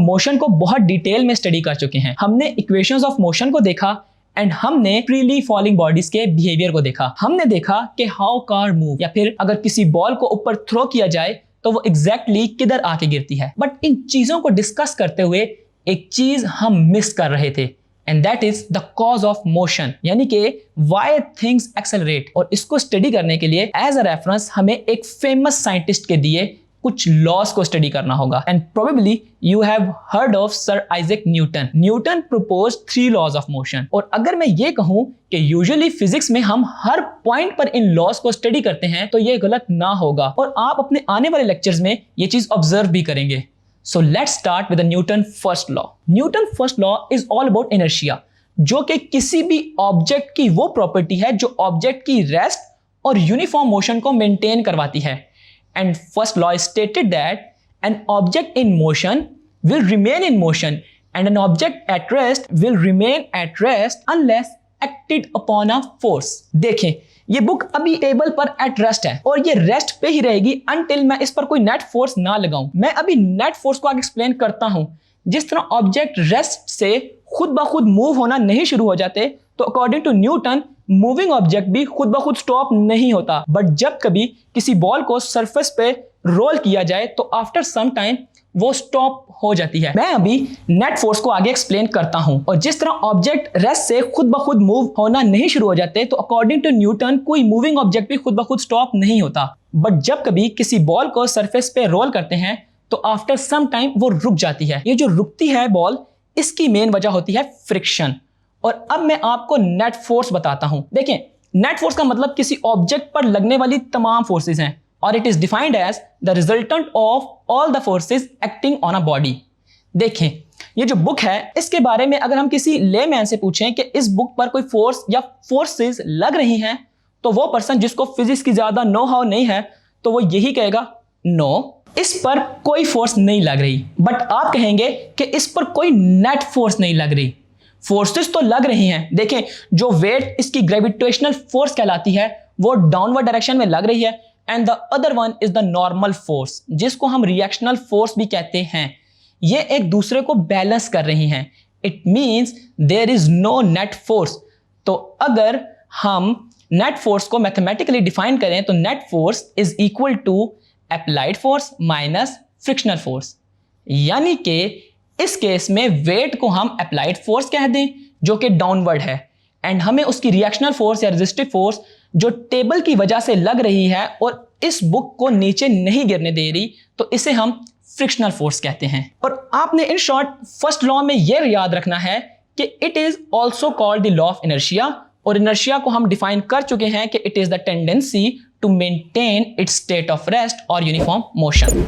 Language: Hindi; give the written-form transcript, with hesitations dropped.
मोशन को बहुत डिटेल में स्टडी कर चुके हैं। हमने इक्वेशंस ऑफ मोशन को देखा एंड हमने फ्रीली फॉलिंग बॉडीज के बिहेवियर को देखा। हमने देखा कि हाउ कार मूव, या फिर अगर किसी बॉल को ऊपर थ्रो किया जाए तो वो एग्जैक्टली किधर आके गिरती है। बट इन चीजों को डिस्कस करते हुए एक चीज हम मिस कर रहे थे, and that is the cause of motion, यानी कि व्हाई थिंग्स एक्सेलरेट। और इसको स्टडी करने के लिए एज अ रेफरेंस हमें एक फेमस साइंटिस्ट के दिए कुछ लॉस को स्टडी करना होगा। And probably you have heard of sir Isaac Newton. Newton propose 3 laws of motion. और अगर मैं ये कहूं कि यूजुअली फिजिक्स में हम हर पॉइंट पर इन लॉस को स्टडी करते हैं तो ये गलत ना होगा, और आप अपने आने वाले लेक्चर्स में ये चीज ऑब्जर्व भी करेंगे। So let's start with the Newton first law. Newton first law is all about inertia, जो कि किसी भी ऑब्जेक्ट की वो प्रॉपर्टी है जो ऑब्जेक्ट की रेस्ट और यूनिफॉर्म मोशन को मेंटेन करवाती है। And first law stated that an object in motion will remain in motion and an object at rest will remain at rest unless acted upon a force। देखें, ये बुक अभी टेबल पर एट रेस्ट है और ये रेस्ट पे ही रहेगी अनटिल मैं इस पर कोई नेट फोर्स ना लगाऊं। मैं अभी नेट फोर्स को आगे एक्सप्लेन करता हूं। जिस तरह ऑब्जेक्ट रेस्ट से खुद ब खुद मूव होना नहीं शुरू हो जाते, तो according to Newton moving object भी खुद ब खुद स्टॉप नहीं होता। बट जब कभी किसी बॉल को सरफेस पे रोल किया जाए तो आफ्टर सम टाइम वो स्टॉप हो जाती है। मैं अभी नेट फोर्स को आगे एक्सप्लेन करता हूं। और जिस तरह ऑब्जेक्ट रेस्ट से खुद ब खुद मूव होना नहीं शुरू हो जाते, तो अकॉर्डिंग टू न्यूटन कोई मूविंग ऑब्जेक्ट भी खुद ब खुद स्टॉप नहीं होता। बट जब कभी किसी बॉल को सरफेस पे रोल करते हैं तो आफ्टर सम टाइम वो रुक जाती है। ये जो रुकती है बॉल, इसकी मेन वजह होती है फ्रिक्शन। और अब मैं आपको नेट फोर्स बताता हूं। देखें, नेट फोर्स का मतलब किसी ऑब्जेक्ट पर लगने वाली तमाम फोर्सेस हैं, और it is defined as the resultant of all the forces acting on a body. देखें, ये जो बुक है इसके बारे में अगर हम किसी लेमैन से पूछें कि इस बुक पर कोई फोर्स या फोर्सेस लग रही हैं, तो वो पर्सन जिसको फिजिक्स की ज्यादा नो हाउ नहीं है तो वो यही कहेगा नो, इस पर कोई फोर्स नहीं लग रही। बट आप कहेंगे कि इस पर कोई नेट फोर्स नहीं लग रही। फोर्सेस तो लग रही हैं। देखें, जो वेट इसकी ग्रेविटेशनल फोर्स कहलाती है वो डाउनवर्ड डायरेक्शन में लग रही है, and the other one is the normal force, जिसको हम रिएक्शनल फोर्स भी कहते हैं। ये एक दूसरे को बैलेंस कर रही हैं। It means there is no net force. तो अगर हम नेट फोर्स को मैथमेटिकली डिफाइन करें तो net force is equal to applied force minus frictional force, यानी कि इस केस में वेट को हम अप्लाइड फोर्स कह दें जो कि डाउनवर्ड है, एंड हमें उसकी रिएक्शनल फोर्स या रेजिस्टिव फोर्स जो टेबल की वजह से लग रही है और इस बुक को नीचे नहीं गिरने दे रही, तो इसे हम फ्रिक्शनल फोर्स कहते हैं। और आपने इन शॉर्ट फर्स्ट लॉ में यह याद रखना है कि it is also called the law of inertia, और इनर्शिया को हम डिफाइन कर चुके हैं कि it is the tendency to maintain its state of rest और यूनिफॉर्म मोशन।